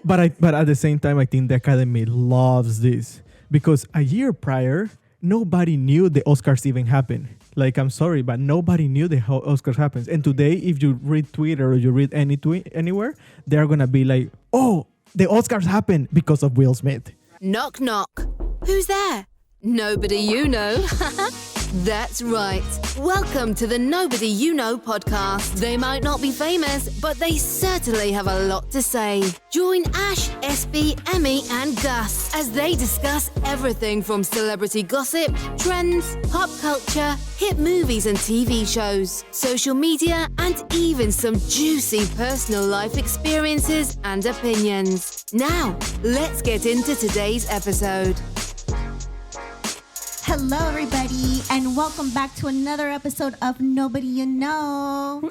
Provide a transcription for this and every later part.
But at the same time, I think the Academy loves this because a year prior, nobody knew the Oscars even happened. Like, I'm sorry, but nobody knew the how Oscars happens. And today, if you read Twitter or you read any tweet anywhere, they're gonna be like, "Oh, the Oscars happened because of Will Smith." Knock, knock. Who's there? Nobody you know. That's right. Welcome to the Nobody You Know podcast. They might not be famous, but they certainly have a lot to say. Join Ash, SB, Emmy, and Gus as they discuss everything from celebrity gossip, trends, pop culture, hit movies and TV shows, social media, and even some juicy personal life experiences and opinions. Now, let's get into today's episode. Hello, everybody, and welcome back to another episode of Nobody You Know.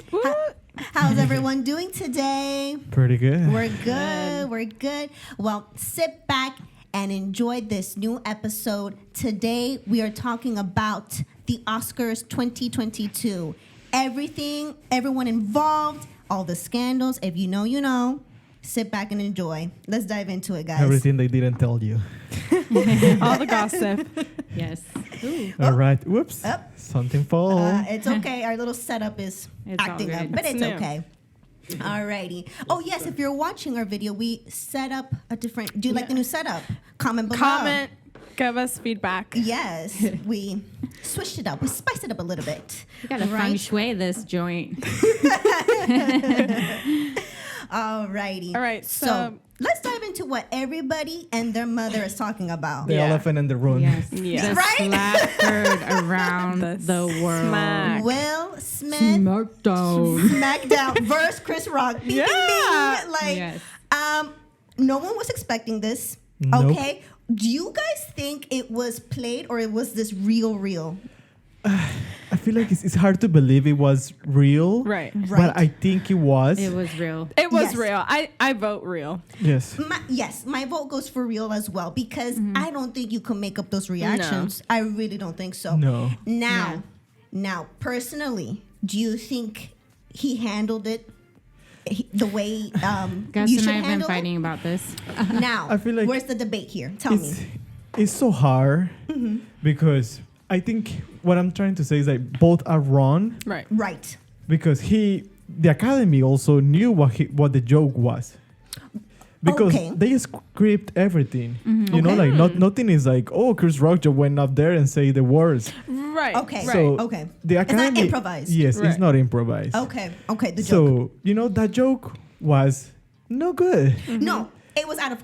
How's everyone doing today? Pretty good. We're good. Well, sit back and enjoy this new episode. Today, we are talking about the Oscars 2022. Everything, everyone involved, all the scandals. If you know, you know. Sit back and enjoy. Let's dive into it, guys. Everything they didn't tell you. All the gossip. Yes. Ooh. All right. Whoops. Oh. Something fall. It's okay. Our little setup is It's acting all up, good. but it's New. okay. Alrighty. Oh, yes. If you're watching our video, we set up a different. Do you like the new setup? Comment below. Comment. Give us feedback. Yes. We switched it up. We spiced it up a little bit. You gotta feng shui this joint. Alrighty. All right, So let's dive into what everybody and their mother is talking about. The elephant in the room. Yes. Yeah. The Right? slap heard around the world. smack. Will Smith Smackdown. SmackDown versus Chris Rock. Bing, Yeah. bing, bing. Like, Yes. no one was expecting this. Nope. Okay. Do you guys think it was played or it was this real? I feel like it's hard to believe it was real. Right. But I think it was. It was real. It was Yes. real. I vote real. Yes. My vote goes for real as well because I don't think you can make up those reactions. I really don't think so. No. Now, personally, do you think he handled it the way Gus you and should I have been handle fighting about this. it? Now, I feel like where's the debate here? Tell me. It's so hard because I think what I'm trying to say is that both are wrong Right. Right. because the Academy also knew what the joke was. Because Okay. they script everything. You know, Okay. like nothing is like, oh, Chris Rock just went up there and say the words. Right. Okay. Right. So Okay. the It's not Academy, improvised. Yes, Right. it's not improvised. Okay. The joke. So that joke was no good. No, it was out of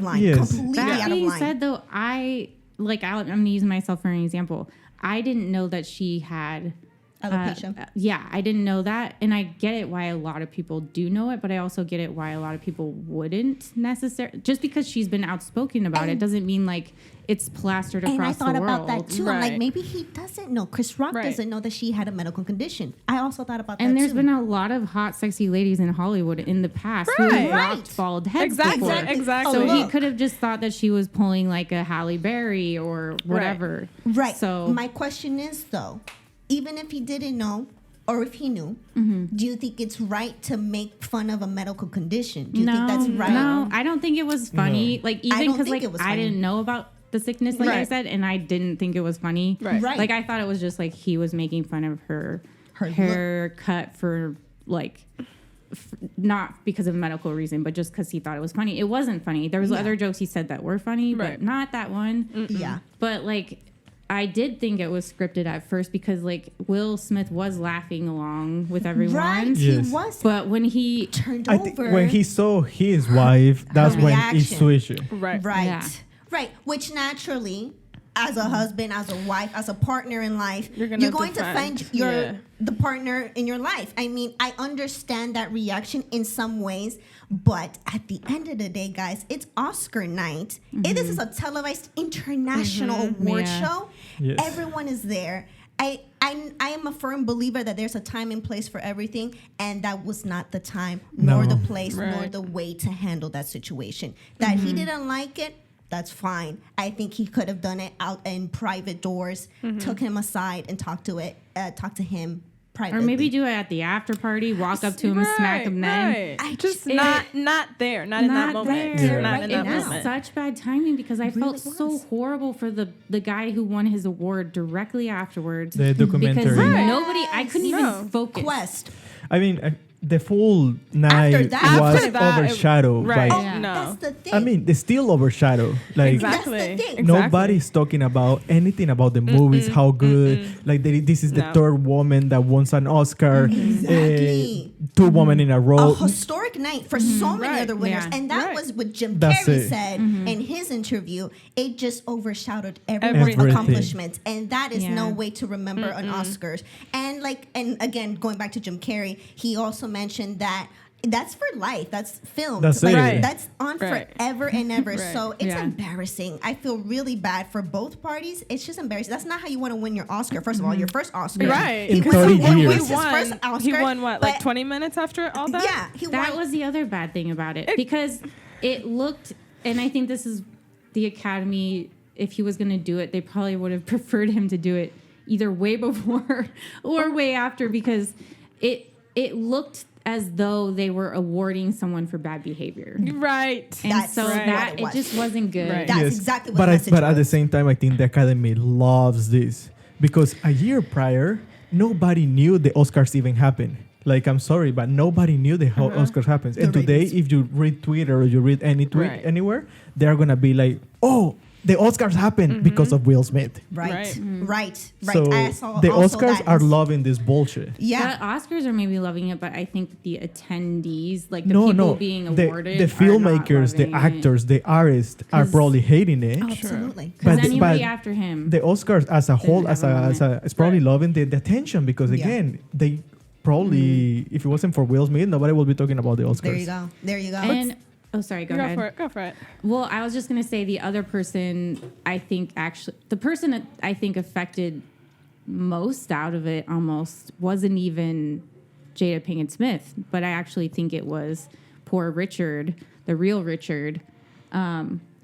line. Yes. Completely That out of being line. said, though, I'm going to use myself for an example. I didn't know that she had Alopecia. yeah, I didn't know that. And I get it why a lot of people do know it, but I also get it why a lot of people wouldn't necessarily. Just because she's been outspoken about it doesn't mean like it's plastered And I across thought the world. about that too. I'm like, Right. maybe he doesn't know. Chris Rock Right. doesn't know that she had a medical condition. I also thought about that And there's too. been a lot of hot, sexy ladies in Hollywood in the past Right. who rocked bald heads Exactly. before. Exactly. So he look. could have just thought that she was pulling like a Halle Berry or whatever. Right. So my question is though, even if he didn't know or if he knew, do you think it's right to make fun of a medical condition? Do you think that's right? No, I don't think it was funny. No. Like I even don't because think like it was I funny. didn't know about the sickness, like I Right. said, and I didn't think it was funny. Right. Right. Like I thought it was just like he was making fun of her Her haircut for like not because of a medical reason, but just because he thought it was funny. It wasn't funny. There was Yeah. other jokes he said that were funny, Right. but not that one. Yeah. But like I did think it was scripted at first because like Will Smith was laughing along with everyone. Right. Yes. He was But when he turned I think over. when he saw his wife, that's when he reaction. switched. Right. Right. Yeah. Right. Which naturally, as a husband, as a wife, as a partner in life, You're you're, gonna going to defend. find your Yeah. the partner in your life. I mean, I understand that reaction in some ways, but at the end of the day, guys, it's Oscar night. This is a televised international award Yeah. show. Yes. Everyone is there. I am a firm believer that there's a time and place for everything, and that was not the time, nor No. the place, nor Right. the way to handle that situation. That he didn't like it, that's fine. I think he could have done it out in private doors, took him aside and talked to him privately. Or maybe do it at the after party, walk up to him and smack him then. Right. Just not there, not in that moment. There. Not in that It was moment. such bad timing because I felt so horrible for the guy who won his award directly afterwards. The documentary. Because Right. nobody, I couldn't even focus. Quest. I mean, the full night After was that, overshadowed right. by. Oh, Yeah. No. that's the thing. I mean, they still overshadow. Like Exactly. That's the thing. nobody's talking about anything about the movies, how good. Like this is the No. third woman that won an Oscar. Exactly. Two women in a A row. historic night for so many Right. other winners. Yeah. And that Right. was what Jim That's Carrey it. said in his interview. It just overshadowed everyone's Everything. accomplishments. And that is no Yeah. way to remember an Oscars. And again, going back to Jim Carrey, he also mentioned that that's for life. That's filmed. That's like, it. Right. That's on Right. forever and ever. Right. So it's Yeah. embarrassing. I feel really bad for both parties. It's just embarrassing. That's not how you want to win your Oscar. First of all, your first Oscar. Right. In He 30 won- years. It was his first Oscar. He won what, like but- 20 minutes after all that? Yeah, he That won. was the other bad thing about it because it looked, and I think this is the Academy. If he was going to do it, they probably would have preferred him to do it either way before or way after because it looked as though they were awarding someone for bad behavior. Right. And That's so right. that what it was. just wasn't good. Right. That's exactly what but the message but at the was. same time, I think the Academy loves this because a year prior, nobody knew the Oscars even happened. Like, I'm sorry, but nobody knew the Oscars happens. And The today, ratings. if you read Twitter or you read any tweet Right. anywhere, they're gonna be like, "Oh, the Oscars happened because of Will Smith." Right, Right. right. So I saw the also Oscars that are in- loving this bullshit. Yeah. The Oscars are maybe loving it, but I think the attendees, like the No, people no, being the awarded, the are filmmakers, not the loving it. actors, the artists are 'Cause- probably hating it. Absolutely. Because But- anybody but after him, The Oscars as a whole, never as a, is probably Right. loving the attention because Yeah. again, they probably if it wasn't for Will Smith, nobody would be talking about the Oscars. There you go. There you go. and sorry, go ahead. for it. Go for it. Well, I was just gonna say the other person I think actually the person that I think affected most out of it almost wasn't even Jada Pinkett Smith, but I actually think it was poor Richard, the real Richard.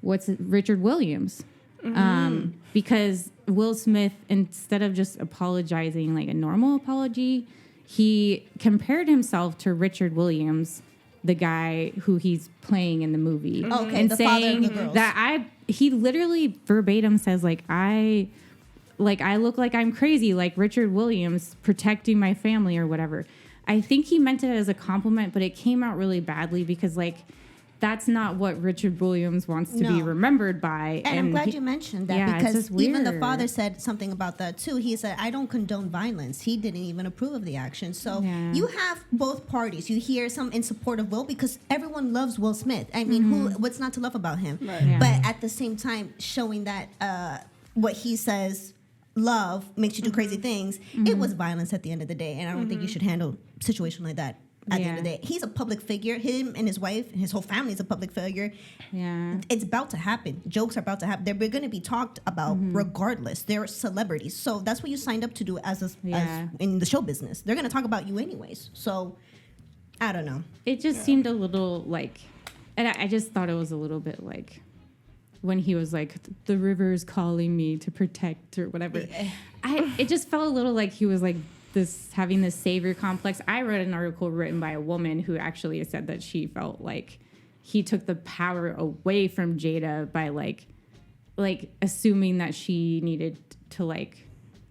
Richard Williams. Because Will Smith, instead of just apologizing like a normal apology, he compared himself to Richard Williams, the guy who he's playing in the movie, Okay, and the father of saying the girls. that he literally verbatim says I look like I'm crazy, like Richard Williams protecting my family or whatever. I think he meant it as a compliment, but it came out really badly because that's not what Richard Williams wants to be No. remembered by. And I'm glad you mentioned that yeah, it's because just even the weird. father said something about that too. He said, I don't condone violence. He didn't even approve of the action. So Yeah. you have both parties. You hear some in support of Will because everyone loves Will Smith. I mean, what's not to love about him? Right. Yeah. But at the same time, showing that what he says, love makes you do crazy things. It was violence at the end of the day. And I don't think you should handle a situation like that. At the end of the Yeah. day, he's a public figure. Him and his wife, his whole family is a public figure. Yeah. It's about to happen. Jokes are about to happen. They're going to be talked about regardless. They're celebrities, so that's what you signed up to do as Yeah. in the show business. They're going to talk about you anyways. So I don't know. It just seemed a little like, and I just thought it was a little bit like when he was like, the river is calling me to protect or whatever. It just felt a little like he was like having this savior complex. I read an article written by a woman who actually said that she felt like he took the power away from Jada by like assuming that she needed to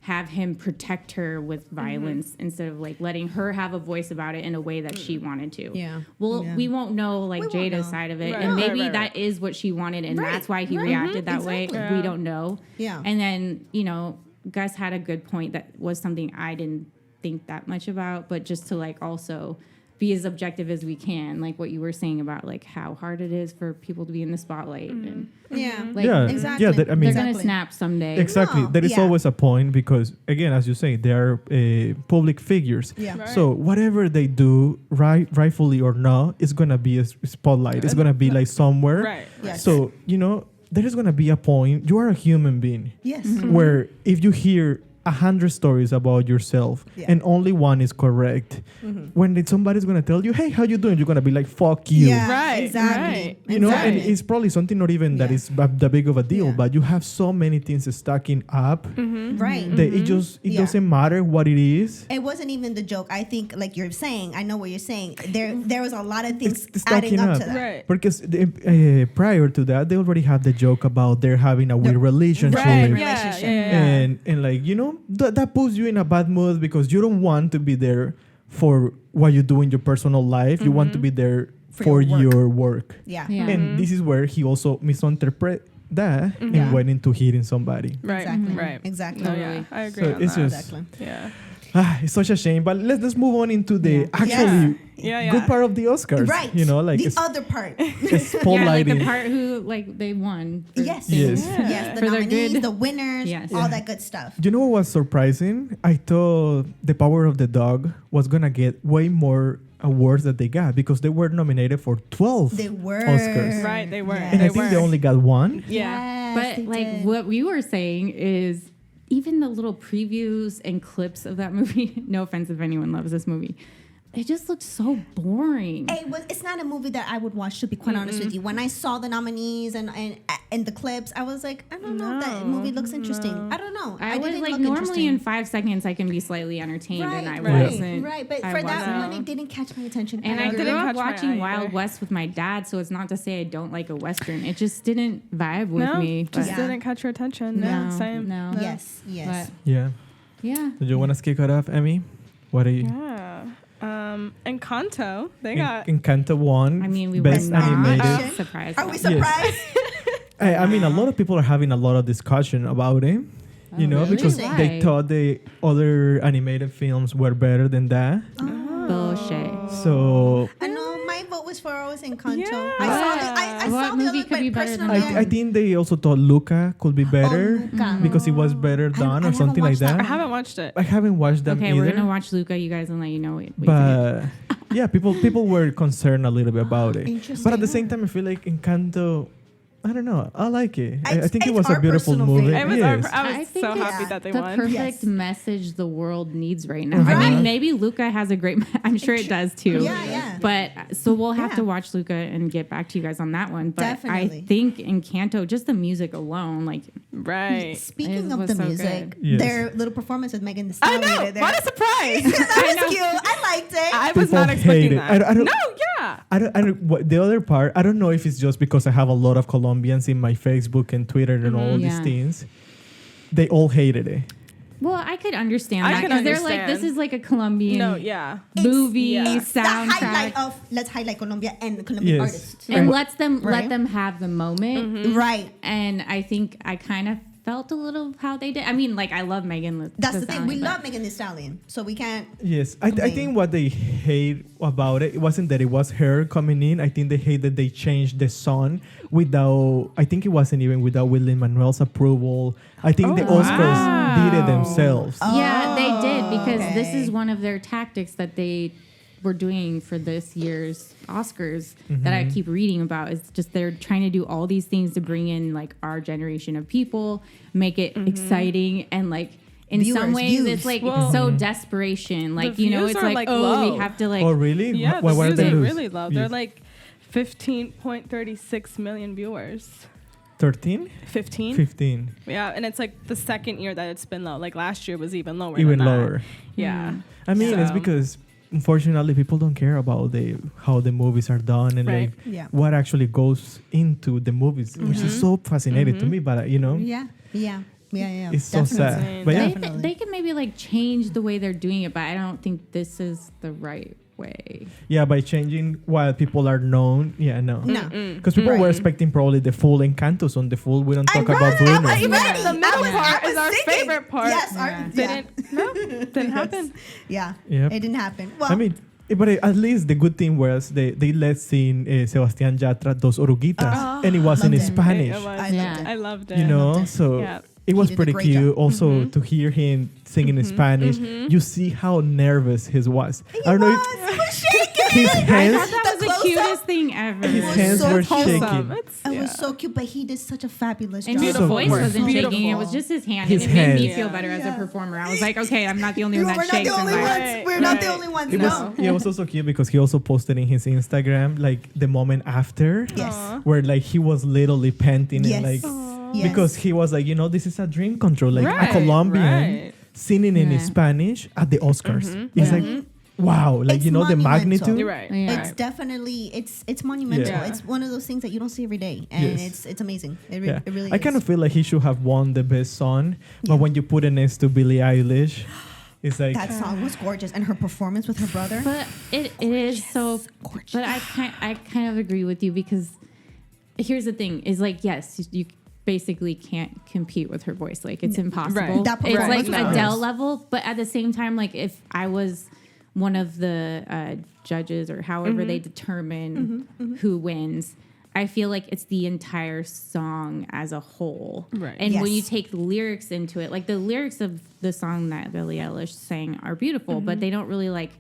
have him protect her with violence instead of letting her have a voice about it in a way that she wanted to. Yeah. Well, Yeah. we won't know won't Jada's know. side of it. Right, And right, maybe right, that right. is what she wanted and Right, that's why he right. reacted that way. exactly. We don't know. Yeah. And then, Gus had a good point that was something I didn't think that much about, but just to also be as objective as we can, like what you were saying about how hard it is for people to be in the spotlight and Yeah. Yeah. Exactly. Yeah, that- I mean- they're Exactly. gonna snap someday. Exactly. No, There is yeah. always a point because, again, as you say, they are public figures. Yeah. Right. So whatever they do, rightfully or not, it's gonna be a spotlight. It's gonna be somewhere. Right. Yes. So there is gonna be a point. You are a human being Yes. where if you hear 100 stories about yourself, and only one is correct. When somebody's gonna tell you, "Hey, how you doing?" You're gonna be like, "Fuck you." Yeah, Right, exactly. right. You know, and Exactly. it's probably something not even that is that big of a deal, but you have so many things stacking up Right. that it doesn't matter what it is. It wasn't even the joke. I think, like you're saying, I know what you're saying. There was a lot of things It's adding stacking up up. to that. Right. Because prior to that, they already had the joke about they're having a weird relationship. Right. Relationship. And like, you know, that puts you in a bad mood because you don't want to be there for what you do in your personal life. You want to be there for your work. Yeah. Yeah. And this is where he also misinterpret that and went into hitting somebody. Right. Exactly. Right. Exactly. No, yeah, I agree So on it's that. just Exactly. Yeah. it's such a shame. But let's move on into the actually Yeah, good yeah. part of the Oscars. Right. You know, like the it's other part. it's Yeah, like spotlighting. the part who like they won. for Yes. things. Yes. Yeah. Yes. The For their nominees, good. the winners, Yes. all that good stuff. You know what was surprising? I thought The Power of the Dog was gonna get way more awards that they got because they were nominated for 12 They were. Oscars. Right, they were. Yes. And I They think they were. only got one. Yeah. But they like did. what we were saying is even the little previews and clips of that movie, no offense if anyone loves this movie, it just looked so boring. It's not a movie that I would watch, to be quite honest with you. When I saw the nominees and the clips, I was like, I don't know if that movie looks interesting. I don't know. I was didn't like, look normally interesting. in 5 seconds I can be slightly entertained, and I right. wasn't. Right, but I for that wasn't. one, it didn't catch my attention. And I either. grew didn't up catch my watching eye Wild either. West with my dad, so it's not to say I don't like a Western. It just didn't vibe with No, me. just Yeah. didn't catch your attention. No, Same. no. Yes, yes. But Yeah. yeah. Do you want to kick it off, Emmy? What are you? Yeah. Encanto, they got. Encanto won. I mean, we best were not animated. surprised. Are we about that. surprised? I mean, a lot of people are having a lot of discussion about it. You know, really? because Why? they thought the other animated films were better than that. Bullshit. So I know my vote was for always Encanto. Yeah. I saw the, I What saw the movie other, could be but better than personally, that? I think they also thought Luca could be better Luca. because it was better done I or haven't something like watched that. I that. haven't watched it. I haven't watched them Okay, either. we're gonna watch Luca, you guys, and let you know what you think. But yeah, people were concerned a little bit about it. Interesting. But at the same time, I feel like Encanto, I don't know, I like it. I think it It's was a our beautiful personal movie. favorite. It was Yes. I was think so it's happy that they the won. perfect Yes. message the world needs right now. I Right. mean, maybe Luca has a great. I'm sure it does too. Yeah, yeah. But so we'll have Yeah. to watch Luca and get back to you guys on that one. But Definitely. I think Encanto, just the music alone, like Right. Speaking It of was the so music, good. Yes. their little performance with Megan Thee I Stallion. know. there. What a surprise. That know. was cute. I liked it. I was People not hate expecting it. that. I don't- No, yeah. I don't the other part, I don't know if it's just because I have a lot of Colombians in my Facebook and Twitter and all these Yeah. things. They all hated it. well, I could understand I that could because they're like, understand. this is like a Colombian No, yeah. movie It's the soundtrack. highlight of let's highlight Colombia and the Colombian Yes. artists. and Right. let Right. them have the moment. Right. And I think I kind of felt a little how they did. I mean, like I love Megan. That's Thee the thing. We Stallion, but- love Megan Thee Stallion, so we can't. Yes, I Complain. think what they hate about it wasn't that it was her coming in. I think they hate that they changed the song without. I think it wasn't even without William Manuel's approval. I think the Oh, Oscars did it wow. themselves. Yeah, they did because this okay. is one of their tactics that they were doing for this year's Oscars that I keep reading about. Is just they're trying to do all these things to bring in like our generation of people, make it exciting, and like in some Viewers, ways views. it's like Well, so desperation. Like the you know, views it's are, like like, oh low. we have to like Oh really? Yeah, Why the did views they are lose? really low. Yes. They're like 15.36 million viewers. 13? 15? 15. Yeah, and it's like the second year that it's been low. Like last year was even lower. Even than that. lower. Yeah. I mean, it's So- because unfortunately people don't care about how the movies are done and Right. like Yeah. what actually goes into the movies, which is so fascinating to me. But you know, Yeah. Yeah. Yeah. Yeah. it's so sad. Definitely. But yeah, Definitely. they can maybe like change the way they're doing it, but I don't think this is the right way. yeah, by changing while people are known. Yeah, no. No. Because people were Right. expecting probably the full Encanto on the full. We don't talk about ready. Bruno. I was ready. The middle I part was is our singing. favorite part. Yes. Didn't happen. Yeah. Yep. It didn't happen. Well, I mean, but at least the good thing was they let sing Sebastián Yatra Dos Oruguitas, and it was in loved it. Spanish. It was. I Yeah. loved it. I loved it. You know, loved it. so Yeah. it was He did a pretty great cute. job. Also, to hear him singing in Spanish, you see how nervous he was. I don't know. He was shaking. His hands. That was a close-ups cutest thing ever. His was hands so were wholesome. shaking. It was so cute, but he did such a fabulous And job. his So voice cool. wasn't Beautiful. shaking. It was just his hand. His and it made me hands. feel better as a Yeah. performer. I was like, okay, I'm not the only We're one that not shakes. the in only life. ones. Right, We're not right. the only ones. It No. was also cute because he also posted in his Instagram like the moment after Yes. where like he was literally panting Yes. and like Yes. because he was like, this is a dream control, like Right, a Colombian right. singing in Yeah. Spanish at the Oscars. It's Yeah. like wow, like It's the monumental. magnitude. You're right. Yeah. It's definitely it's monumental. Yeah. It's one of those things that you don't see every day, and Yes. it's amazing. It Yeah. really I is. kind of feel like he should have won the best song, but Yeah. when you put it next to Billie Eilish, it's like That song was gorgeous, and her performance with her brother. But it is so. Gorgeous. But I kind of agree with you because here's the thing: is like yes, you basically can't compete with her voice. Like it's impossible. Right. That It's performance like was Adele gorgeous. level, but at the same time, like if I was one of the judges or however they determine who wins. I feel like it's the entire song as a whole. Right. And when you Yes. take the lyrics into it, like the lyrics of the song that Billie Eilish sang are beautiful, but they don't really like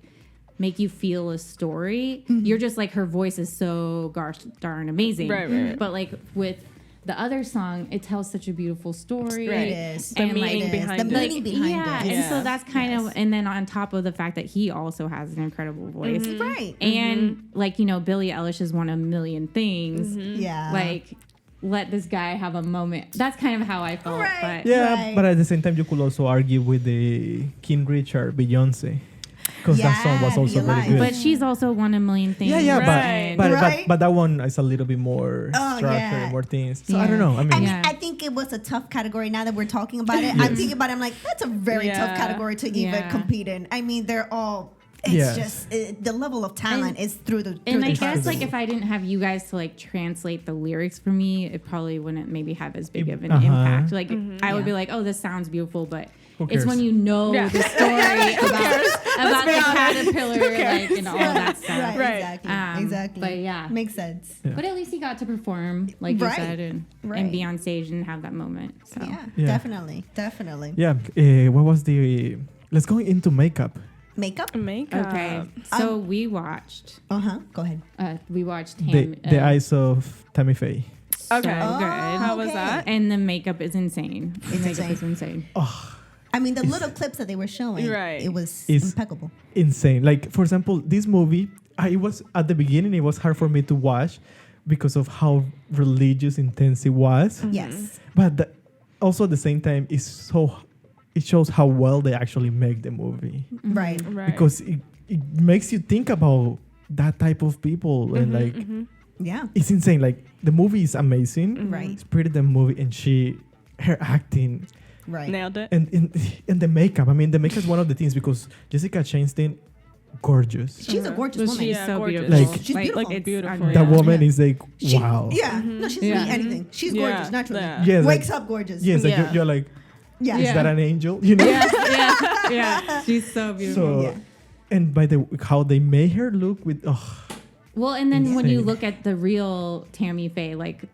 make you feel a story. You're just like, her voice is so gosh darn amazing. Right. But like with the other song, it tells such a beautiful story. Right. It is. The And, like, meaning It is. behind the it. meaning behind yeah, it. and so Yeah. that's kind Yes. of, and then on top of the fact that he also has an incredible voice, Right. and like Billie Eilish is one of a million things. Yeah. Like, let this guy have a moment. That's kind of how I felt. Right. But yeah, Right. but at the same time, you could also argue with the King Richard, Beyonce, because that song was Yeah, also you're very right. good. but she's also one of a million things. yeah, Right. but Right. but that one is a little bit more Oh, structured, yeah. more things. So I Yeah. don't know. I I mean, mean, Yeah. I think it was a tough category. Now that we're talking about it, I'm Yes. thinking about it. I'm like, that's a very tough Yeah. category to even Yeah. compete in. I mean, they're all. It's Yes. just the level of talent is through the. And through I the charts. guess like if I didn't have you guys to like translate the lyrics for me, it probably wouldn't maybe have as big of an Uh-huh. impact. Like I would Yeah. be like, oh, this sounds beautiful, but Who it's cares? when you know Yeah. the story about the caterpillar, like and all that stuff. Right, Right. exactly, Um, exactly. but yeah. makes sense. Yeah. But at least he got to perform, like you Right. said, and Right. be on stage and have that moment. So Yeah, Yeah. definitely. yeah. What was the? Let's go into makeup. Makeup. Makeup. okay, so we watched. Go ahead. We watched The eyes of Tammy Faye. Okay. So Oh, good. How was okay. that? And the makeup is insane. The It's makeup insane. is insane. I mean, the little clips that they were showing, Right. it was It's- impeccable. Insane. Like for example, this movie, I was at the beginning. It was hard for me to watch because of how religious intense it was. Yes. But also at the same time, it shows how well they actually make the movie Right. Right. because it makes you think about that type of people and like Yeah. it's insane. Like the movie is amazing. Right. It's pretty the movie and her acting Right. Nailed it. and the makeup. I mean, the makeup is one of the things because Jessica Chastain, gorgeous. She's a gorgeous Well, woman. she's Yeah, so gorgeous. beautiful. Like- She's beautiful. it's Beautiful, unreal. That woman Yeah. is like She- wow. Yeah. No, she's Yeah. really anything. She's Yeah. gorgeous naturally. Yeah. Yes, like- Wakes up gorgeous. Yes, like Yeah. you're like, Yeah. is that an angel? You know. Yeah. She's so beautiful. So, Yeah. and by the how they made her look with Well, and then when you Insane. look at the real Tammy Faye, like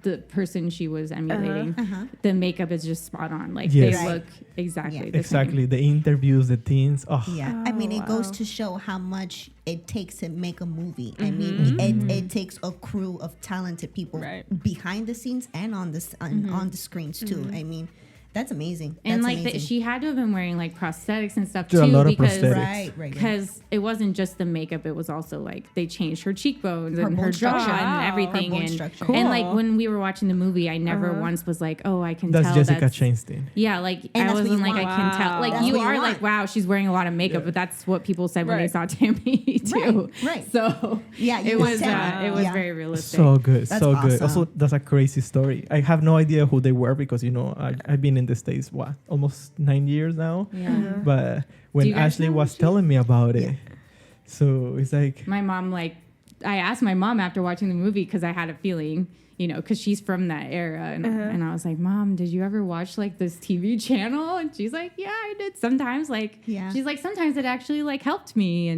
the person she was emulating, the makeup is just spot on. Like Yes. they Right. look exactly Yeah. the exactly the interviews, the teens. Yeah, I mean, it goes wow. to show how much it takes to make a movie. I mean, it takes a crew of talented people Right. behind the scenes and on the screens too. I mean, that's amazing. And That's like amazing. she had to have been wearing like prosthetics and stuff There are too, a lot of because prosthetics. right. because it wasn't just the makeup; it was also like they changed her cheekbones Her and bone her jaw structure. and Wow. everything. Her bone And structure. and like Cool. when we were watching the movie, I never once was like, "Oh, I can That's tell." Jessica that's Chastain. Yeah, like And I that's what wasn't you like I want. can tell. Like Wow. you That's what are you like, want. wow, she's wearing a lot of makeup, Yeah. but that's what people said when they Right. saw Tammy too. right. So Yeah, you it can was tell. it was Yeah. very realistic. So good, That's so good. awesome. Also, that's a crazy story. I have no idea who they were because I've been in the States almost 9 years now. Yeah. But when you guys Ashley know was who she telling me about it, Yeah. so it's like My mom, like, I asked my mom after watching the movie because I had a feeling, because she's from that era. And I was like, Mom, did you ever watch like this TV channel? And she's like, yeah, I did sometimes. Like, Yeah. she's like, sometimes it actually like helped me.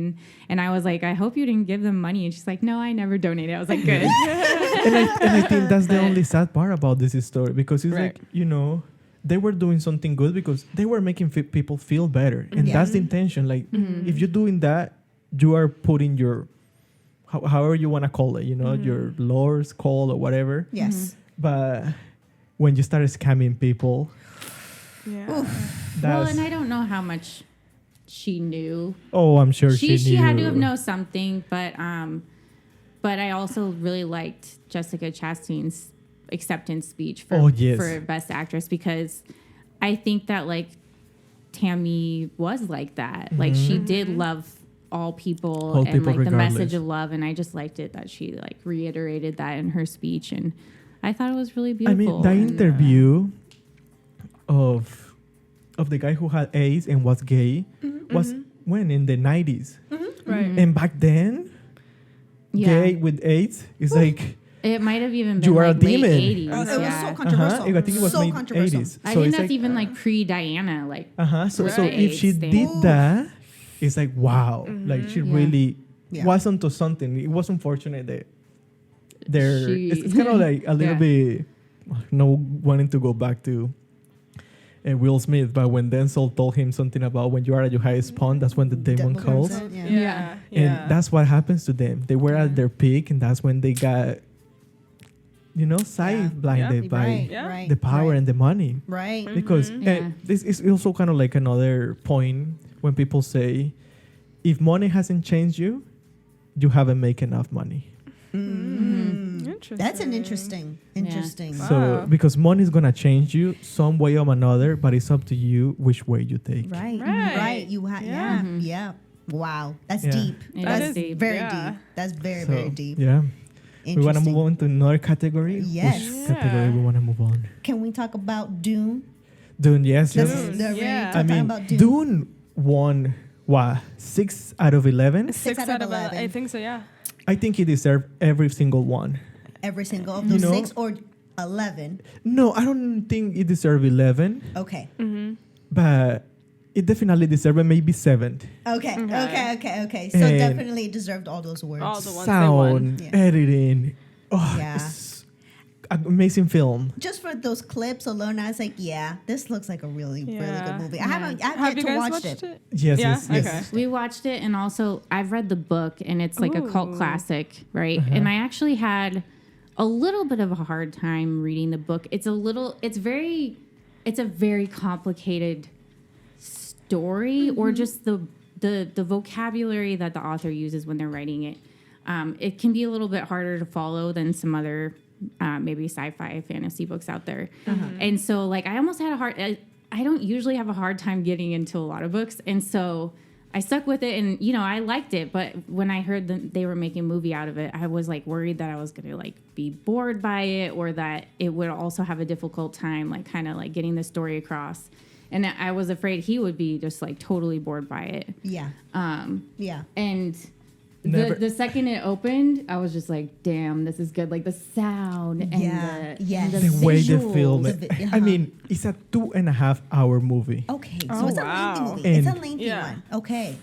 And I was like, I hope you didn't give them money. And she's like, no, I never donated. I was like, good. and I think that's the only sad part about this story because it's Right. like they were doing something good because they were making people feel better, and Yeah. that's the intention. Like if you're doing that, you are putting your however you want to call it, you know, your lord's call or whatever. Yes. But when you start scamming people, Yeah. Well, that's and I don't know how much she knew. oh, I'm sure She knew. had to have known something, but I also really liked Jessica Chastain's acceptance speech for Best Actress, because I think that like Tammy was like that. Like she did love all people and people like the regardless. message of love, and I just liked it that she like reiterated that in her speech, and I thought it was really I beautiful. mean, the and, interview of the guy who had AIDS and was gay was when in the 90s. Right. And back then, gay with AIDS is like it might have even been you are like a demon. late 80s. It was so yeah. controversial. I think it was so made controversial. 80s. I So think it's that's like, even like pre-Diana, like So Right. if she AIDS thing. did that, it's like wow, like she Yeah. really Yeah. was onto something. It was unfortunate that there. She- It's kind of like a little Yeah. bit no wanting to go back to Will Smith, but when Denzel told him something about when you are at your highest point, that's when the demon Devil calls, comes in, Yeah. and that's what happens to them. They were Yeah. at their peak, and that's when they got, sight blinded by Right, Yeah. right. the power right. and the money. Right. Because Yeah. this is also kind of like another point when people say, if money hasn't changed you, you haven't made enough money. Interesting. That's an interesting. Wow. So because money is gonna change you some way or another, but it's up to you which way you take. Right. Right. Right. You Yeah. yeah. Wow. That's Yeah. deep. It That's is deep. very Yeah. deep. That's very, So, very deep. Yeah. We want to Interesting. move on to another category. Yes. Which category we want to move on? Can we talk about Dune? Dune, yes. This yes. is the Yeah. I mean, about Dune. Dune won, what, 6 out of 11? 6 out of 11. I think so, yeah. I think he deserved every single one. Every single of those You know- 6 or 11. No, I don't think he deserved 11, Okay. but it definitely deserved maybe 7. Okay. Okay. Okay. So And- definitely deserved all those awards. All the ones they won. Sound, Yeah. editing. Oh, Yeah. it's an amazing film. Just for those clips alone, I was like, yeah, this looks like a really, really Yeah. good movie. I Yeah. haven't Have yet you to guys watch watched it. it? Yes, Yeah? yes, yes. Okay. We watched it, and also I've read the book, and it's like a cult Ooh. classic, right? And I actually had a little bit of a hard time reading the book. It's a very complicated story, or just the vocabulary that the author uses when they're writing it. It can be a little bit harder to follow than some other maybe sci-fi fantasy books out there. And so like I almost had I don't usually have a hard time getting into a lot of books, and so I stuck with it, and I liked it. But when I heard that they were making a movie out of it, I was like worried that I was gonna like be bored by it, or that it would also have a difficult time like kind of like getting the story across. And I was afraid he would be just like totally bored by it. Yeah. Yeah. And Never- the second it opened, I was just like, damn, this is good. Like the sound and Yeah, the, yes. and The way they visuals. film it. The vi- I mean, it's a 2.5-hour movie. Okay. So Oh, it's a wow. lengthy movie. It's a And- lengthy Yeah. one. Okay.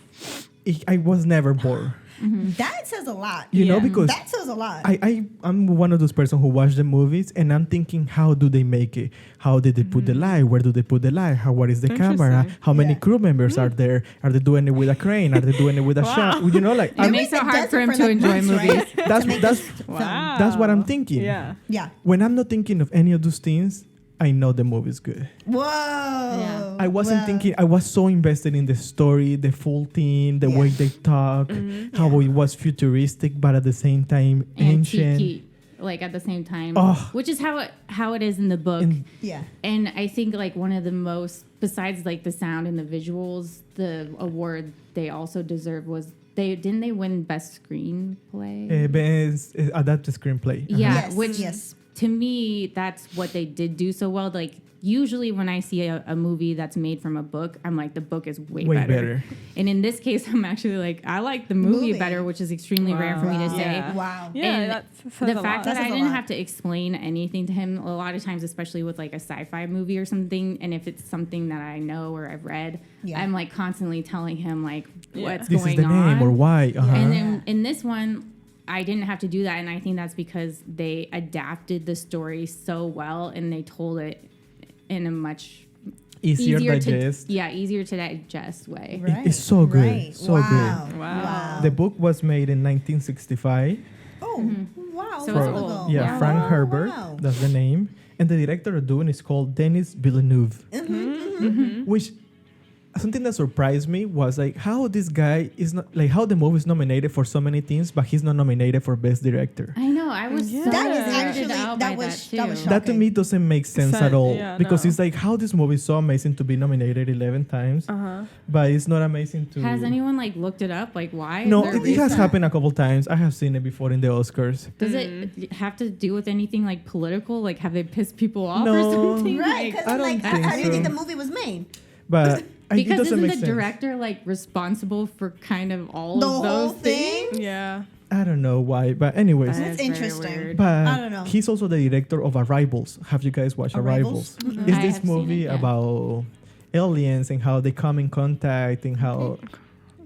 I was never bored. That says a lot. You know, Yeah. because That says a lot. I'm one of those person who watch the movies and I'm thinking, how do they make it? How did they put the light? Where do they put the light? What is the camera? Interesting. How many Yeah. crew members are there? Are they doing it with a crane? Are they doing it with a shot? You know, like It I'm, makes it They hard does for it him for, to like, enjoy months, movies. right? that's To make that's this film. Wow. that's what I'm thinking. Yeah. Yeah. When I'm not thinking of any of those things, I know the movie's good. Whoa. I wasn't thinking. I was so invested in the story, the full thing, the Yeah. way they talk, how it was futuristic, but at the same time ancient. Antique, like at the same time, Oh. which is how it is in the book. And- Yeah. And I think like one of the most, besides like the sound and the visuals, the award they also deserve was they win best screenplay. Best adapted screenplay. Yeah, Yes, which yes. to me that's what they did do so well. Like usually when I see a movie that's made from a book, I'm like the book is way better. And in this case, I'm actually like I like the movie Movie. better, which is extremely rare for me to Wow. say. Yeah. Wow. Yeah, And that says the a fact lot. that That I says a didn't lot. have to explain anything to him a lot of times, especially with like a sci-fi movie or something, and if it's something that I know or I've read, Yeah. I'm like constantly telling him like Yeah. what's This going is the on. name or why. Uh-huh. And then in this one, I didn't have to do that, and I think that's because they adapted the story so well and they told it in a much easier to digest. easier to digest way. Right. It's so good. Right. So wow. good. Wow. The book was made in 1965. Oh, wow. So a it's while old. ago. Yeah, Wow. Frank Oh, Herbert. wow. That's the name. And the director of Dune is called Denis Villeneuve. Which something that surprised me was like how this guy is not like how the movie is nominated for so many things, but he's not nominated for best director. I know. I was Yeah. so That is weirded actually- out that by was- that that too. was shocking. That to me doesn't make sense at all because no. it's like how this movie is so amazing to be nominated 11 times, but it's not amazing to. Has anyone like looked it up? Like why? Is No, there a it has reason? happened a couple times. I have seen it before in the Oscars. Does it have to do with anything like political? Like have they pissed people off No. or something? Right. Like, Because I I'm don't like, think how do you think so. the movie was made? But it because doesn't isn't make the sense. director like responsible for kind of all The of whole those thing? things? Yeah. I don't know why, but anyways. That That's is very interesting. weird. But I don't know. he's also the director of Arrivals. Have you guys watched Arrivals? Arrivals? I It's have this seen movie it, yeah. about aliens and how they come in contact and how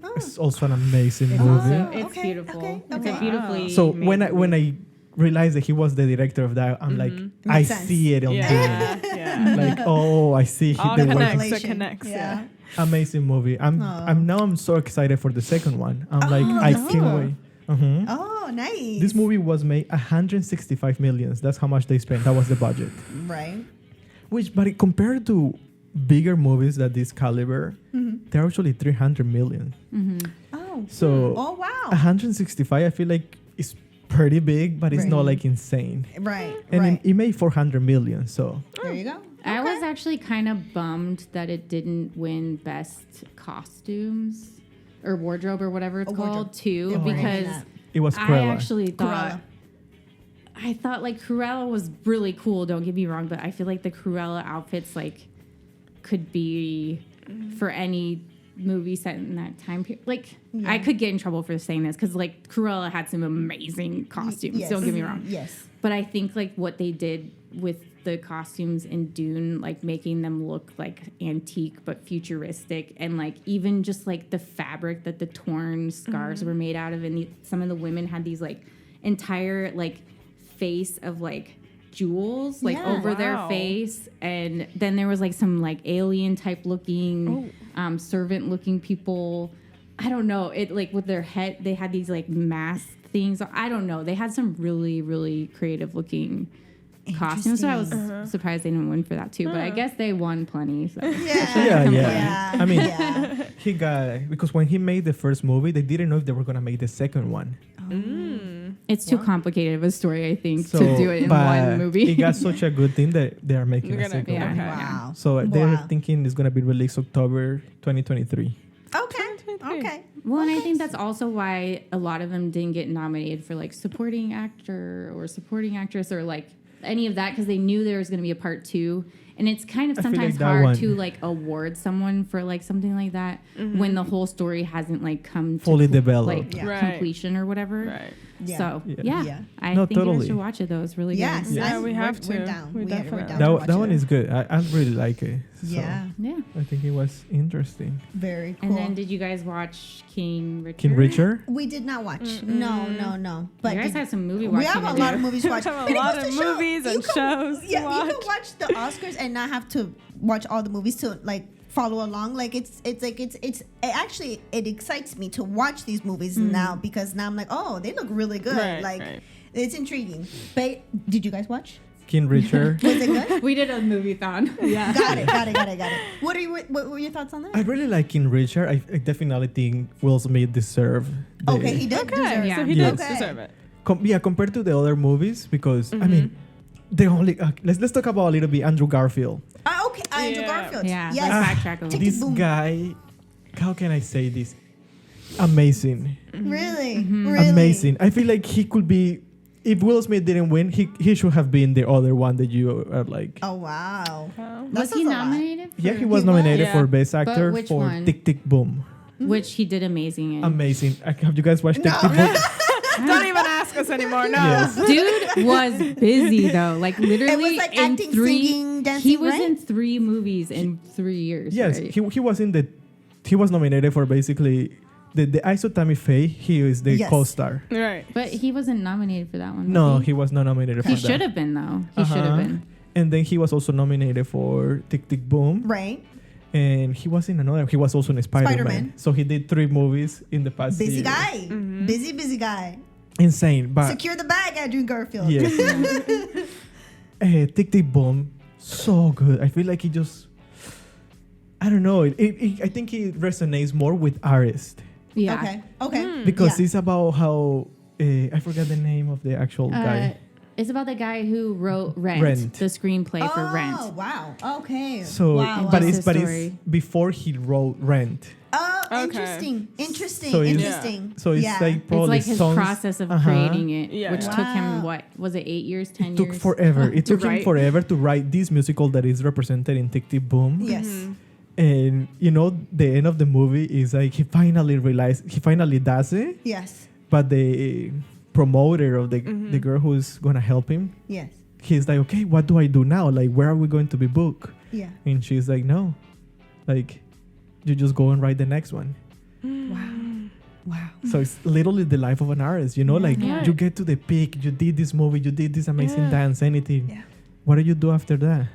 Oh. it's also an amazing It's movie. also it's Okay, beautiful. okay, It's okay. a beautifully So made when movie. I realized that he was the director of that, I'm like, I Makes sense. see it on Yeah. Dune. Yeah. Like, oh, I see All the connects. work. It connects, yeah. Amazing movie. I'm so excited for the second one. I'm like, Oh, I the can't wait. Mhm. Oh, nice. This movie was made 165 millions. That's how much they spent. That was the budget. Right. Which, but compared to bigger movies that this caliber, they're actually 300 million. Oh. So Oh, wow. 165, I feel like it's pretty big, but it's not Right. like insane. Right. And right. it made 400 million. So There you go. I Okay. was actually kind of bummed that it didn't win best costumes or wardrobe or whatever it's Oh, wardrobe. called too, Yeah, because that. it was I Cruella. actually thought Cruella. I thought like Cruella was really cool. Don't get me wrong, but I feel like the Cruella outfits like could be for any movie set in that time period. Like I could get in trouble for saying this because like Cruella had some amazing costumes. Yes. Don't get me wrong. Yes. But I think like what they did with the costumes in Dune, like making them look like antique but futuristic, and like even just like the fabric that the torn scars were made out of, and some of the women had these like entire like face of like jewels like Yeah. over their Wow. face, and then there was like some like alien type looking servant looking people. I don't know, it like with their head they had these like mask things. I don't know, they had some really really creative looking costumes, so I was surprised they didn't win for that too, but I guess they won plenty, so. Yeah. I mean, Yeah. he got because when he made the first movie, they didn't know if they were gonna make the second one. It's too complicated of a story, I think, So, to do it in but one movie. it got such a good thing that they are making They're a gonna- second yeah. one. Wow. So they're Wow. thinking it's gonna be released October 2023. Okay. Okay. Well, and I think that's also why a lot of them didn't get nominated for like supporting actor or supporting actress or like any of that, because they knew there was going to be a part two. And it's kind of I feel sometimes like that hard one- to like award someone for like something like that when the whole story hasn't like come Fully to developed. like Yeah. Right. completion or whatever. Right. Yeah. So Yeah. yeah, I No, think you totally. guys should watch it though. It's really Yes. good. Yeah, we have We're to. down. We We're definitely- down to That, watch that one it. is good. I really like it. So Yeah. Yeah. I think it was interesting. Very cool. And then did you guys watch King Richard? King Richard? we did not watch. No. But You guys did- have some movie we watching have a to lot do. of movies to watch. We have a But it lot goes of to show, movies you and can- shows to Yeah, you watch. can watch the Oscars and not have to watch all the movies to like follow along. Like it's actually it excites me to watch these movies now, because now I'm like, oh, they look really good. Right, like right. it's intriguing. But did you guys watch? King Richard. Was it good? We did a movie-thon. Yeah. Got it. What were your thoughts on that? I really like King Richard. I definitely think Will Smith deserved. Okay, he did Okay, deserve Yeah. so he Yes. does Okay. deserve it. Compared to the other movies, because I mean, the only let's talk about a little bit Andrew Garfield. Okay, Andrew Yeah. Garfield. Yeah, Yes. let's backtrack a little. This boom. guy, how can I say this? Amazing, Really? Mm-hmm. Really? amazing. I feel like he could be. If Will Smith didn't win, he should have been the other one that you are like. Oh wow. Wow. Was he says a lot. nominated? Yeah, for- he was was? nominated Yeah. for Best But Actor which for one? Tick Tick Boom. Which he did amazing in. Amazing. Have you guys watched Tick No. Tick Boom? Don't even ask us anymore. No. Yes. Dude was busy though. Like literally It was like in acting, three. singing, dancing, He was right? in 3 movies in 3 years. Yes, right? he was in the. He was nominated for basically the Isotami Faye. He is the Yes. co-star. Right. But he wasn't nominated for that one. No, was he was not nominated for He that. should have been though. He should have been. And then he was also nominated for Tick Tick Boom. Right. And he was in another. He was also in Spider-Man. Spider-Man. So he did 3 movies in the past Busy year. guy. Busy guy. Insane. But Secure the bag, Andrew Garfield. yes. Tick Tick Boom. So good. I feel like he just... I don't know. I think it resonates more with artists. Yeah. Okay. Because Yeah. it's about how... I forgot the name of the actual guy. It's about the guy who wrote Rent, Rent. the screenplay for Oh, Rent. wow. Okay. So, wow. but That's it's the but it's story. before he wrote Rent. Oh, Okay. interesting. So it's- Interesting. So it's Yeah. like It's probably like his songs. process of Uh-huh. creating it, Yeah. which took Wow. him, what, was it 8 years, 10 It took years? forever. It to took him write. forever to write this musical that is represented in Tick Tick Boom. Yes. And you know, the end of the movie is like he finally does it, Yes. but the promoter of the girl who's gonna help him, Yes. he's like, okay, what do I do now? Like, where are we going to be booked? Yeah. And she's like, no, like, you just go and write the next one. Wow. So it's literally the life of an artist, you know, like Yeah. you get to the peak, you did this movie, you did this amazing dance, anything. Yeah. What do you do after that?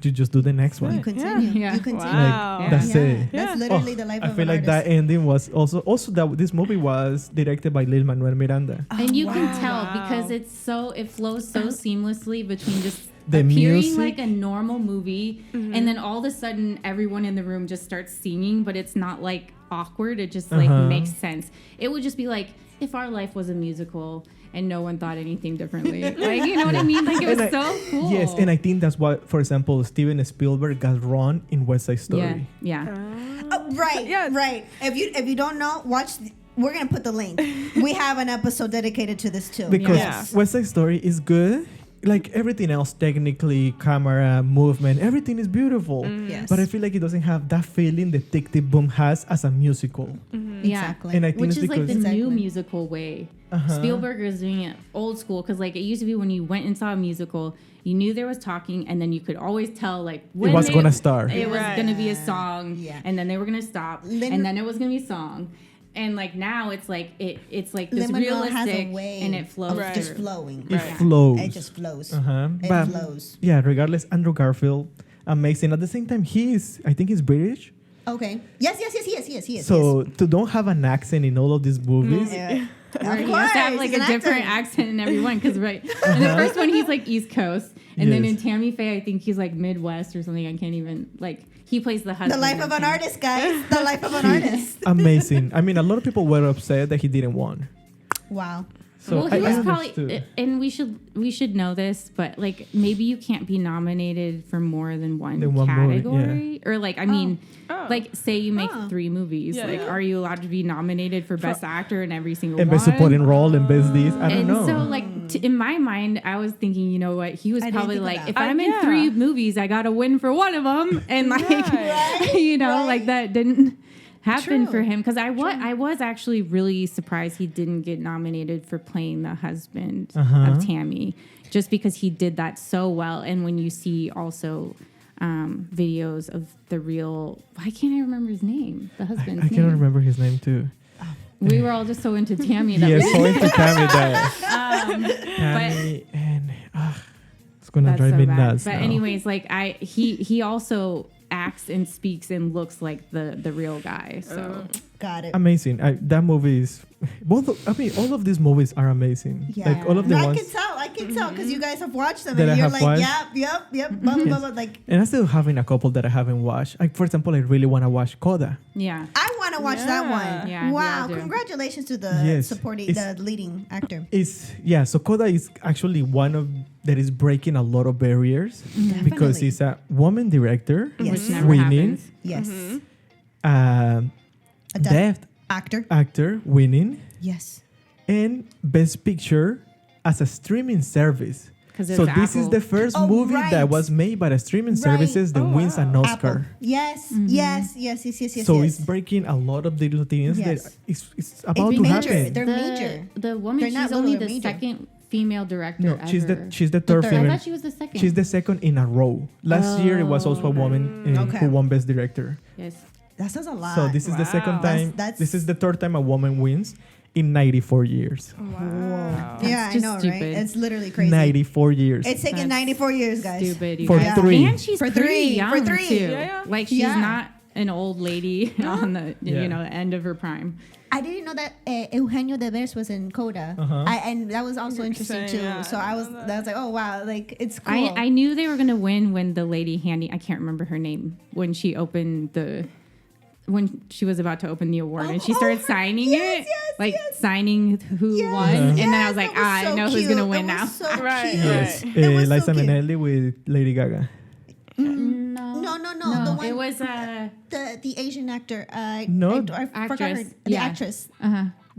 You just do the next You one. continue. Yeah. You continue. Wow. Like, that's yeah. it. That's Yeah. literally the life I of feel an like that artist. ending was also that this movie was directed by Lin-Manuel Miranda. And you can wow. tell Wow. because it flows so seamlessly between just The appearing music. like a normal movie, and then all of a sudden everyone in the room just starts singing, but it's not like awkward. It just like Uh-huh. makes sense. It would just be like if our life was a musical and no one thought anything differently. Like, you know what I mean? Like, it was And so cool. Yes, and I think that's why, for example, Steven Spielberg got wrong in West Side Story. Yeah. Oh, right. Yeah. Right. If you don't know, watch. We're gonna put the link. We have an episode dedicated to this too. Because Yeah. West Side Story is good. Like everything else, technically, camera, movement, everything is beautiful. Yes. But I feel like it doesn't have that feeling that Tick Tick Boom has as a musical. Yeah. Exactly. And I think Which it's is like the because Exactly. new musical way. Spielberg is doing it old school because like it used to be when you went and saw a musical, you knew there was talking, and then you could always tell like when was gonna start. It was Right. gonna be a song, Yeah. and then they were gonna stop, and then it was gonna be a song. And like now it's like it's like this Lin-Manuel has a realistic way and it flows. of Right. just through. flowing. It flows. It just flows. Uh-huh. It But flows. yeah, regardless, Andrew Garfield, amazing. At the same time, I think he's British. Okay. Yes. He is. So to don't have an accent in all of these movies, Yeah. Where Of he has to have course, like he's a an different actor. accent in every one because right in the first one he's like East Coast, and then Yes. in Tammy Faye I think he's like Midwest or something. I can't even like he plays the husband. The life of in an Tammy. artist, guys. The life of an artist. amazing. I mean, a lot of people were upset that he didn't win. Wow. So Well, he I was understood. probably, and we should know this, but like maybe you can't be nominated for more than one Than one movie, category, or like I mean, Oh. like say you make Oh. 3 movies, Yeah, like yeah. are you allowed to be nominated for best actor in every single and one? best supporting role and best this. I don't And know. so, like, in my mind, I was thinking, you know what? He was I didn't probably think of like, that. if I'm in Yeah. 3 movies, I gotta win for one of them, and like, Right. you know, Right. like that didn't happen True. for him because I was actually really surprised he didn't get nominated for playing the husband of Tammy, just because he did that so well. And when you see also videos of the real, why can't I remember his name? The husband's I name. cannot remember his name too. We were all just so into Tammy that Yeah, we so into Tammy that but Tammy and it's gonna that's drive so me bad. nuts. But now. anyways, like he also acts and speaks and looks like the real guy. So Got it. amazing. That movie is all of these movies are amazing. Yeah. Like all of the No, ones. I can tell because you guys have watched them That and I you're have like, watched? yep, blah, blah, blah, blah. Like, And I'm still having a couple that I haven't watched. Like for example, I really want to watch Coda. yeah. I want to watch that Yeah. one. Yeah, we wow. all do. Congratulations to the Yes. supporting, It's- the leading actor. So Coda is actually one of that is breaking a lot of barriers because Definitely. it's a woman director Yes. Which never winning, happens. Yes. um, A deaf deaf actor. actor winning, Yes. and Best Picture as a streaming service. 'Cause So it's this is Apple. the first Oh, movie right. that was made by the streaming Right. services that wins an Oscar. Apple. Yes. Mm-hmm. Yes. So yes. it's breaking a lot of little things Yes. that it's about It's to major. happen. They're major. The woman, They're not she's only little, the they're major. second female director No, ever. she's the third third. I female. thought she was the second. She's the second in a row. Last year it was also a woman Okay. who won Best Director. yes. That says a lot. So this is the second Wow. time. That's- This is the third time a woman wins, in 94 years. Wow. Yeah, I just know, right? stupid. It's literally crazy. 94 years. It's taken That's 94 years, guys. Stupid. You For guys. three. And she's For pretty three. young For three. too. Yeah. Like she's Yeah. not an old lady on the Yeah. end of her prime. I didn't know that Eugenio Derbez was in Coda, and that was also interesting Same, too. yeah. So I was like, oh wow, like it's cool. I knew they were gonna win when the lady I can't remember her name, when she was about to open the award and she started signing yes, signing who Yes, won, and then I was yes, like, that was I so know who's cute. gonna win It now. was so Right, cute. Yes. It was so Liza cute. Minnelli with Lady Gaga. No, the one, it was the Asian actor. No. I forgot her. Actress. The Yeah. actress.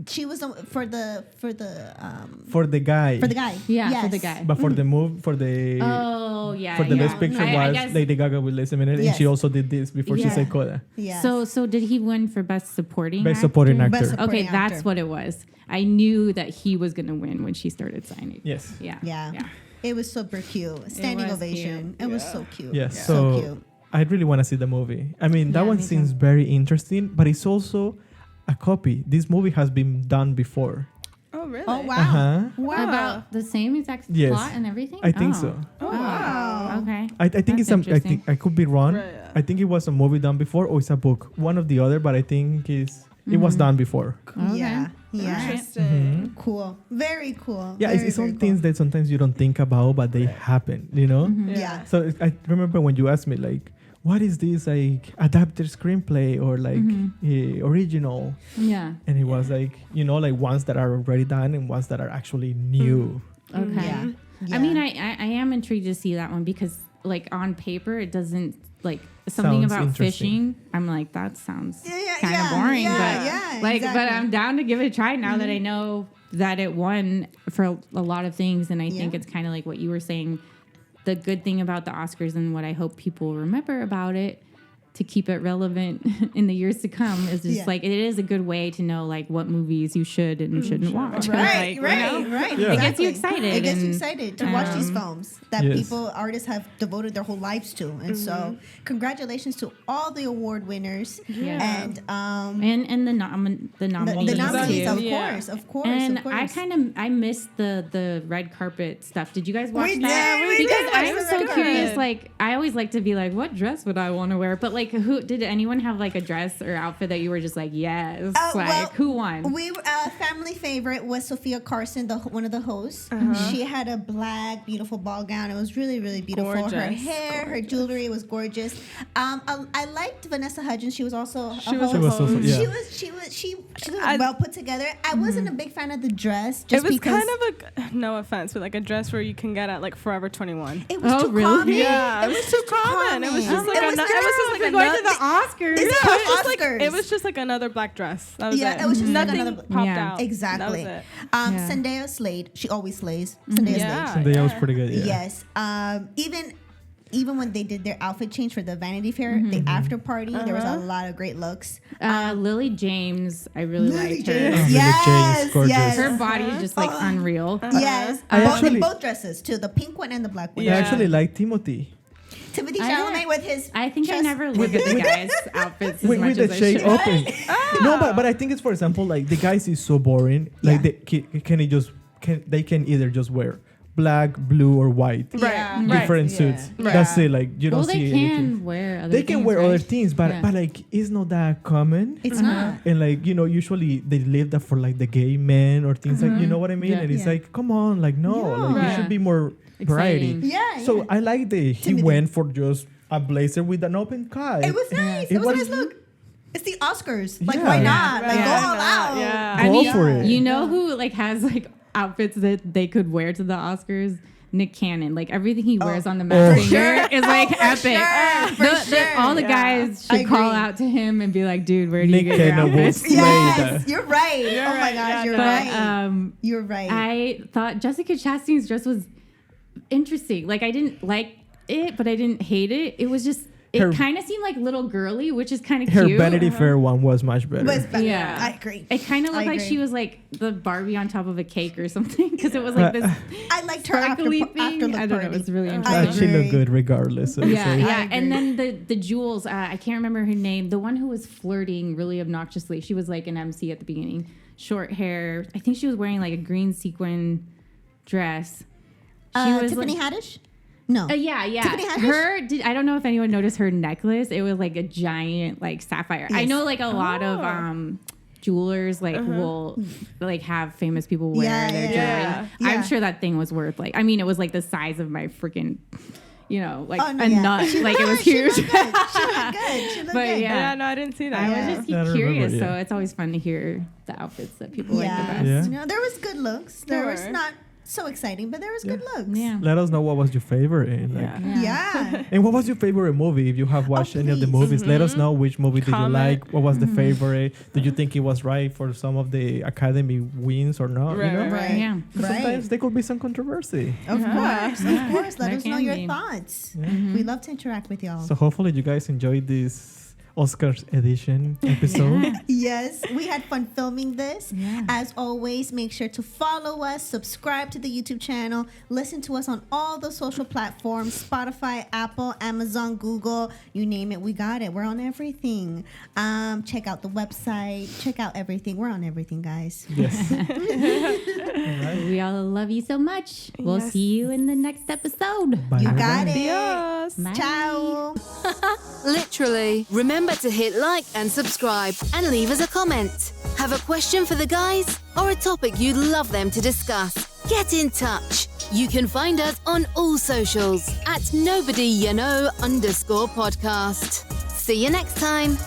She was for the For the guy. for the guy. yeah, Yes. for the guy. But for the move, for the Oh yeah. for the yeah. best picture I was guess- Lady Gaga with Liza Minnelli, and Yes. she also did this before she Yeah. said Coda. Yes. So did he win for best supporting? Best supporting actor. Best supporting Okay, that's actor. what it was. I knew that he was gonna win when she started signing. Yes. Yeah. Yeah. It was super cute. Standing was ovation. It was so cute. Yes. So So cute. I really want to see the movie. I mean, that Yeah, one me seems too. very interesting, but it's also a copy. This movie has been done before. Oh, really? Oh wow. Uh-huh. About the same exact Yes. plot and everything. I think Oh. so. Oh, wow. Okay. I think That's it's I interesting. think I could be wrong. Right, yeah. I think it was a movie done before or it's a book. One of the other, but I think it was done before. Okay. Yeah. Yeah. Interesting. Cool. Very cool. Yeah, Very, it's very some things that sometimes you don't think about, but they happen, you know? Yeah. So I remember when you asked me, like, what is this, like, adapted screenplay or, like, original? Yeah. And it was, like, you know, like, ones that are already done and ones that are actually new. Okay. Yeah. I mean, I am intrigued to see that one because, like, on paper, it doesn't like something Sounds about interesting. fishing. I'm like, that sounds Yeah, kind of yeah, boring, yeah, but yeah, but exactly. I'm down to give it a try now that I know that it won for a lot of things, and I think Yeah. it's kind of like what you were saying. The good thing about the Oscars and what I hope people remember about it to keep it relevant in the years to come is just Yeah. like it is a good way to know like what movies you should and shouldn't watch. Right, Like, right, you know? right. Yeah. It gets you Exactly. excited It gets you and, excited to watch these films that Yes. people, artists have devoted their whole lives to. And so, congratulations to all the award winners Yeah. and and the nominees, the nominees, too. of Yeah. course, of course, And of course. I missed the red carpet stuff. Did you guys watch We that? did, we Because did watch I'm the so red curious. carpet. Like I always like to be like, what dress would I want to wear? But like, who did anyone have like a dress or outfit that you were just like, yes, like who won? We family favorite was Sophia Carson, one of the hosts. She had a black, beautiful ball gown. It was really, really beautiful. Her Gorgeous. hair, her jewelry was gorgeous. I liked Vanessa Hudgens. She was also a She was host. She was also, yeah. She was I- well put together. I wasn't a big fan of the dress. It Just was because kind of no offense, but like a dress where you can get at like Forever 21. it was Oh, too really? common. Yeah, it was too common. It was just like It was it was just like going another. to the Oscars. It's Yeah, the it was just like Oscars. it was just like another black dress. That was Yeah, it. it was just like nothing another- popped Yeah. out. Exactly. That was it. Yeah. Zendaya slayed. She always slays. Zendaya Yeah. slayed. Zendaya was pretty good, yeah. Yes. Even when they did their outfit change for the Vanity Fair, the after party, there was a lot of great looks. Lily James, I really Lily liked James. her. Lily Yes, James, gorgeous. yes. Her body is just like unreal. Yes, I both, actually- both dresses too, the pink one and the black one. I Yeah. actually like Timothy. Timothy I Chalamet didn't- with his. I think I chest- never look at the guys' outfits as With much the as I shade should. open. No, but I think it's, for example, like the guys is so boring. Like Yeah. they can either just wear black, blue, or white. Right. Yeah. Right. Different Yeah. suits. Right. That's it. Like you don't Well, they see can anything. wear other They can things, wear right? other things, but Yeah. but like it's not that common. It's not. And like usually they leave that for like the gay men or things like you know what I mean. Yeah. And it's Yeah. like, come on, like no, like Right. it should be more variety. Exciting. Yeah. So yeah. I like he Timothy. went for just a blazer with an open tie. It was nice. It It was a was- nice look. It's the Oscars. Like Yeah. why Yeah. not? Like Right. go Why all not? out. Yeah. Go I mean, for it. you know who like has like outfits that they could wear to the Oscars? Nick Cannon. Like everything he wears on the For Masked Singer sure. is like For epic. sure. For sure. All the Yeah. guys I should call agree. out to him and be like, dude, where do Nick you get your Cannon will outfits? slay Yes, that. you're right. You're Oh my right. gosh, Yeah, you're no. right. You're right. I thought Jessica Chastain's dress was interesting. Like I didn't like it, but I didn't hate it. It was just Her- it kind of seemed like little girly, which is kind of Her cute. Vanity Fair one was much better. was better. Yeah. I agree. It kind of I looked like agree. she was like the Barbie on top of a cake or something because it was like this I liked her after sparkly after thing. the I don't know. party. It was really I interesting. She looked agree. good regardless. So Yeah, say. yeah. agree. And then the jewels, I can't remember her name. The one who was flirting really obnoxiously. She was like an MC at the beginning. short hair. I think she was wearing like a green sequin dress. She was Tiffany Haddish? No. Yeah. Tiffany Haddish? I don't know if anyone noticed her necklace. It was like a giant like sapphire. I Yes. know like a lot of jewelers like will like have famous people wear their jewelry. Yeah. I'm sure that thing was worth like, I mean, it was like the size of my freaking, like Oh, no, a yeah. nut. She Like it was looked- huge. She looked good. She looked But good. yeah. Yeah, no, I didn't see that. I Yeah. was just I don't curious, remember, yeah. so it's always fun to hear the outfits that people like the best. Yeah. You know, there was good looks. There was Sure. not so exciting, but there was good looks. Yeah. Let us know what was your favorite. Like, Yeah. Yeah. And what was your favorite movie? If you have watched any of the please. movies, let us know which movie did you Comment. like. What was the favorite? Did you think it was right for some of the Academy wins or not? Right, you know? right, Right. Yeah. 'Cause sometimes there could be some controversy. Of course. Of course. Let There us know can your be. thoughts. Yeah. We love to interact with y'all. So hopefully you guys enjoyed this Oscars edition episode. Yes, we had fun filming this. Yeah. As always, make sure to follow us, subscribe to the YouTube channel, listen to us on all the social platforms, Spotify, Apple, Amazon, Google, you name it, we got it. We're on everything. Check out the website, check out everything. We're on everything, guys. Yes. All right. We all love you so much. We'll Yes. see you in the next episode. Bye. You everybody. got it. Adios. Bye. Ciao. Literally. Remember to hit like and subscribe and leave us a comment. Have a question for the guys or a topic you'd love them to discuss? Get in touch. You can find us on all socials at @NobodyYouKnow_podcast. See you next time.